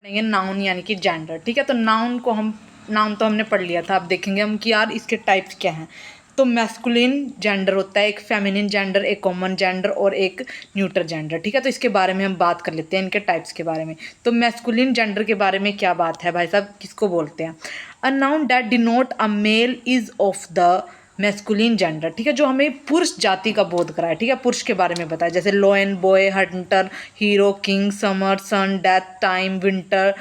पढ़ेंगे नाउन यानी कि जेंडर। ठीक है, तो नाउन तो हमने पढ़ लिया था। अब देखेंगे हम कि यार इसके टाइप्स क्या हैं। तो मैस्कुलिन जेंडर होता है, एक फेमिनिन जेंडर, एक कॉमन जेंडर और एक न्यूट्रल जेंडर। ठीक है, तो इसके बारे में हम बात कर लेते हैं, इनके टाइप्स के बारे में। तो मैस्कुलिन जेंडर के बारे में क्या बात है भाई साहब, किसको बोलते हैं? A noun that denote a male is of the masculine gender. ठीक है, जो हमें पुरुष जाति का बोध कराए। ठीक है, पुरुष के बारे में बताया, जैसे lion, boy, hunter, hero, king, summer, son, death, time, winter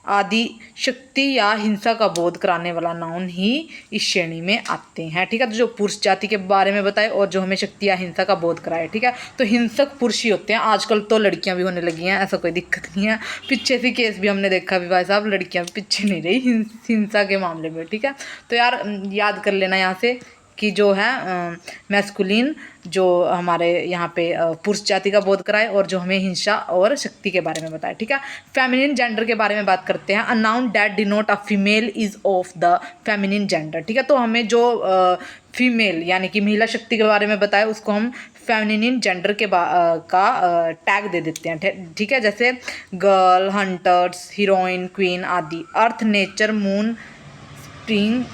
आदि शक्ति या हिंसा का बोध कराने वाला नाउन ही इस श्रेणी में आते हैं। ठीक है, तो जो पुरुष जाति के बारे में बताए और जो हमें शक्ति या हिंसा का बोध कराए। ठीक है, तो हिंसक पुरुष ही होते हैं। आजकल तो लड़कियां भी होने लगी हैं, ऐसा कोई दिक्कत नहीं है। पीछे से केस भी हमने देखा भी भाई साहब, लड़कियां भी पीछे नहीं रही हिंसा के मामले में। ठीक है, तो यार याद कर लेना यहाँ से कि जो है मैस्कुलिन जो हमारे यहाँ पे पुरुष जाति का बोध कराए और जो हमें हिंसा और शक्ति के बारे में बताए। ठीक है, फेमिनिन जेंडर के बारे में बात करते हैं। A noun that denote a female is of the feminine gender. ठीक है, तो हमें जो फीमेल यानी कि महिला शक्ति के बारे में बताए उसको हम फेमिनिन जेंडर के का टैग दे देते हैं। ठीक है, जैसे गर्ल, हंटर्स, हीरोइन, क्वीन आदि। Earth, nature, moon, spring,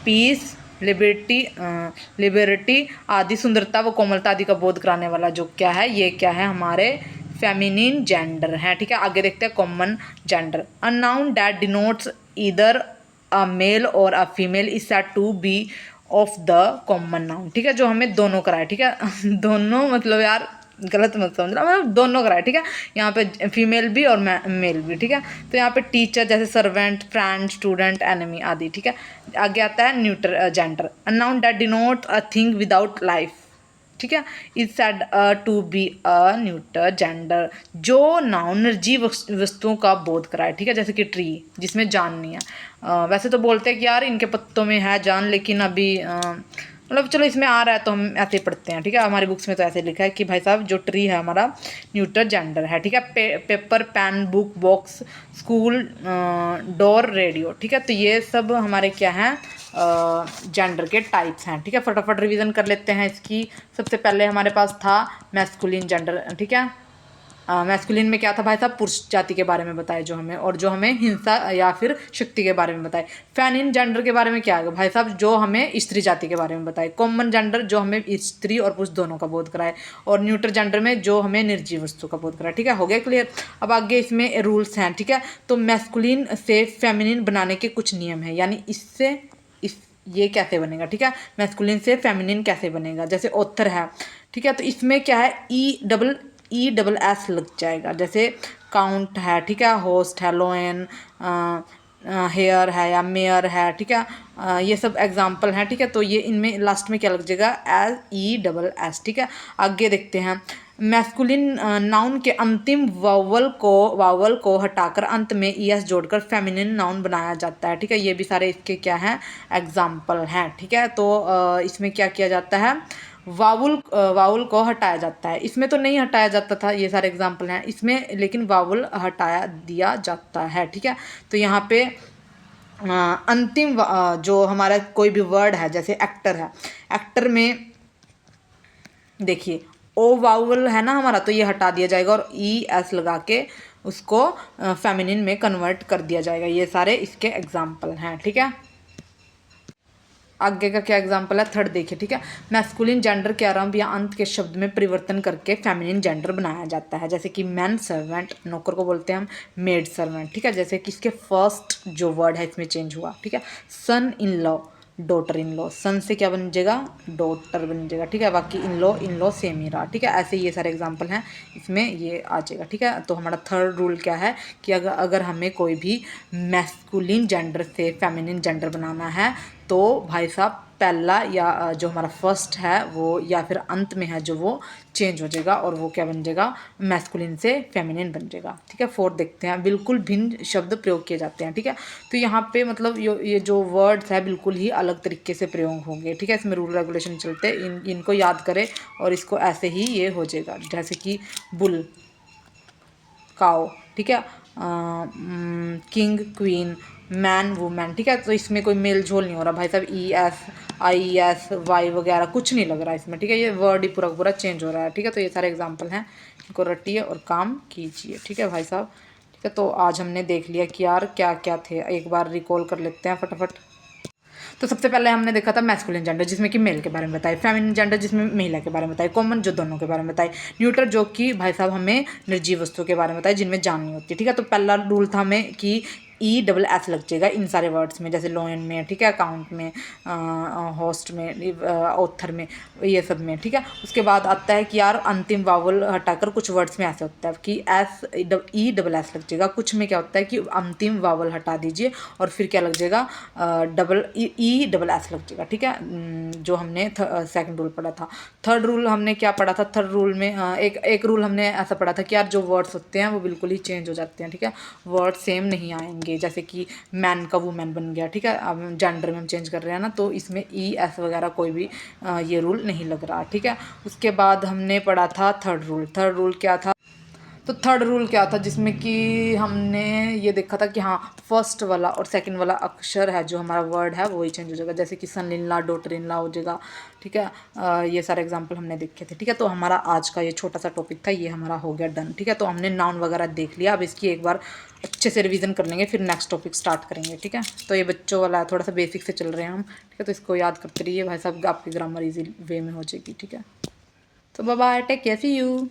peace, liberty आदि, सुंदरता व कोमलता आदि का बोध कराने वाला जो क्या है, ये क्या है, हमारे फेमिनिन जेंडर है। ठीक है, आगे देखते हैं common gender. A noun that denotes either a male or a female is said to be of the common noun. ठीक है, जो हमें दोनों कराए। ठीक है दोनों मतलब यार गलत मत समझना, मतलब दोनों कराए। ठीक है, यहाँ पे फीमेल भी और मेल भी। ठीक है, तो यहाँ पे टीचर जैसे सर्वेंट, फ्रेंड, स्टूडेंट, एनिमी आदि। ठीक है, आगे आता है neutral gender. A noun that denote a thing without life. ठीक है, is said to be a neutral gender. जो नाउन निर्जीव वस्तुओं का बोध कराए। ठीक है, जैसे कि ट्री जिसमें जान नहीं है। वैसे तो बोलते हैं कि यार इनके पत्तों में है जान, लेकिन अभी मतलब चलो इसमें आ रहा है तो हम ऐसे ही पढ़ते हैं। ठीक है, हमारी बुक्स में तो ऐसे लिखा है कि भाई साहब जो ट्री है हमारा न्यूट्रल जेंडर है। ठीक है, paper, pen, book, box, school, door, radio. ठीक है, तो ये सब हमारे क्या हैं, जेंडर के टाइप्स हैं। ठीक है, फटाफट रिवीजन कर लेते हैं इसकी। सबसे पहले हमारे पास था मैस्कुलिन जेंडर। ठीक है, मैस्कुलिन में क्या था भाई साहब, पुरुष जाति के बारे में बताए जो हमें, और जो हमें हिंसा या फिर शक्ति के बारे में बताए। फेमिनिन जेंडर के बारे में क्या है भाई साहब, जो हमें स्त्री जाति के बारे में बताए। कॉमन जेंडर जो हमें स्त्री और पुरुष दोनों का बोध कराए। और न्यूट्रल जेंडर में जो हमें निर्जीव वस्तु का बोध कराए। ठीक है, हो गया क्लियर। अब आगे इसमें रूल्स हैं। ठीक है, तो मैस्कुलिन से फेमिनिन बनाने के कुछ नियम है, यानी इससे ये कैसे बनेगा। ठीक है, मैस्कुलिन से फेमिनिन कैसे बनेगा, जैसे ऑथर है। ठीक है, तो इसमें क्या है, ई डबल एस लग जाएगा। जैसे काउंट है, ठीक है, होस्ट है, लोयन, हेयर है या मेयर है। ठीक है, ये सब एग्जाम्पल हैं। ठीक है, तो ये इनमें लास्ट में क्या लग जाएगा, एल ई डबल एस। ठीक है, आगे देखते हैं। मैस्कुलिन नाउन के अंतिम वावल को हटाकर अंत में ईएस जोड़कर फेमिनिन नाउन बनाया जाता है। ठीक है, ये भी सारे इसके क्या हैं, एग्जाम्पल हैं। ठीक है, तो इसमें क्या किया जाता है, वावुल को हटाया जाता है। इसमें तो नहीं हटाया जाता था, ये सारे एग्जाम्पल हैं इसमें, लेकिन वावुल हटाया दिया जाता है। ठीक है, तो यहाँ पे अंतिम जो हमारा कोई भी वर्ड है, जैसे एक्टर है, एक्टर में देखिए ओ वावल है ना हमारा, तो ये हटा दिया जाएगा और ई एस लगा के उसको फेमिनिन में कन्वर्ट कर दिया जाएगा। ये सारे इसके एग्जाम्पल हैं। ठीक है, आगे का क्या एग्जाम्पल है, थर्ड देखिए। ठीक है, मैस्कुलिन जेंडर के आरंभ या अंत के शब्द में परिवर्तन करके फेमिनिन जेंडर बनाया जाता है। जैसे कि मैन सर्वेंट, नौकर को बोलते हैं हम मेड सर्वेंट। ठीक है, जैसे कि इसके फर्स्ट जो वर्ड है इसमें चेंज हुआ। ठीक है, son in law, daughter in law, son से क्या बन जाएगा, डॉटर बन जाएगा। ठीक है, बाकी इन लॉ सेम ही रहा। ठीक है, ऐसे ये सारे एग्जाम्पल हैं, इसमें ये आ जाएगा। ठीक है, तो हमारा थर्ड रूल क्या है कि अगर हमें कोई भी मैस्कुलिन जेंडर से फेमिनिन जेंडर बनाना है तो भाई साहब पहला या जो हमारा फर्स्ट है वो या फिर अंत में है जो वो चेंज हो जाएगा और वो क्या बन जाएगा, मैस्कुलिन से फेमिनिन बन जाएगा। ठीक है, फोर्थ देखते हैं, बिल्कुल भिन्न शब्द प्रयोग किए जाते हैं। ठीक है, तो यहाँ पे मतलब ये जो वर्ड्स है बिल्कुल ही अलग तरीके से प्रयोग होंगे। ठीक है, इसमें रूल रेगुलेशन चलते इनको याद करें और इसको ऐसे ही ये हो जाएगा। जैसे कि बुल, काओ। ठीक है, किंग, क्वीन, मैन, वुमेन। ठीक है, तो इसमें कोई मेल झोल नहीं हो रहा भाई साहब, E S, I S, Y वगैरह कुछ नहीं लग रहा है इसमें। ठीक है, ये वर्ड ही पूरा चेंज हो रहा है। ठीक है, तो ये सारे एग्जाम्पल हैं, इनको रटिए और काम कीजिए। ठीक है भाई साहब, ठीक है। तो आज हमने देख लिया कि यार क्या क्या थे, एक बार रिकॉल कर लेते हैं फटाफट। तो सबसे पहले हमने देखा था मैस्कुलिन जेंडर जिसमें कि मेल के बारे में बताया, फेमिनिन जेंडर जिसमें महिला के बारे में बताया, कॉमन जो दोनों के बारे में बताया, न्यूट्रल जो कि भाई साहब हमें निर्जीव वस्तुओं के बारे में बताया जिनमें जान नहीं होती। ठीक है। तो पहला रूल था हमें कि ESS लग जाएगा इन सारे वर्ड्स में, जैसे लोयन में, ठीक है, अकाउंट में, होस्ट में, ऑथर में, ये सब में। ठीक है। उसके बाद आता है कि यार अंतिम वावल हटाकर कुछ वर्ड्स में ऐसे होता है कि ESS लग जाएगा, कुछ में क्या होता है कि अंतिम वावल हटा दीजिए और फिर क्या लग जाएगा, ESS लग जाएगा। ठीक है। जो हमने सेकंड रूल पढ़ा था। थर्ड रूल हमने क्या पढ़ा था, थर्ड रूल में एक रूल हमने ऐसा पढ़ा था कि यार जो वर्ड्स होते हैं वो बिल्कुल ही चेंज हो जाते हैं। ठीक है। वर्ड सेम नहीं आएंगे, जैसे कि मैन का वुमेन बन गया। ठीक है। अब जेंडर में हम चेंज कर रहे हैं ना, तो इसमें ES वगैरह कोई भी ये रूल नहीं लग रहा। ठीक है। उसके बाद हमने पढ़ा था थर्ड रूल। थर्ड रूल क्या था, तो थर्ड रूल क्या था जिसमें कि हमने ये देखा था कि हाँ फर्स्ट वाला और सेकंड वाला अक्षर है जो हमारा वर्ड है वही चेंज हो जाएगा, जैसे कि सन इन ला डॉटर इन ला हो जाएगा। ठीक है। ये सारे एग्जांपल हमने देखे थे। ठीक है। तो हमारा आज का ये छोटा सा टॉपिक था, ये हमारा हो गया डन। ठीक है। तो हमने नाउन वगैरह देख लिया, अब इसकी एक बार अच्छे से रिवीजन कर लेंगे, फिर नेक्स्ट टॉपिक स्टार्ट करेंगे। ठीक है। तो ये बच्चों वाला है, थोड़ा सा बेसिक से चल रहे हैं हम। ठीक है। तो इसको याद करते रहिए भाई साहब, आपकी ग्रामर इजी वे में हो जाएगी। ठीक है। तो bye bye, take care, see you.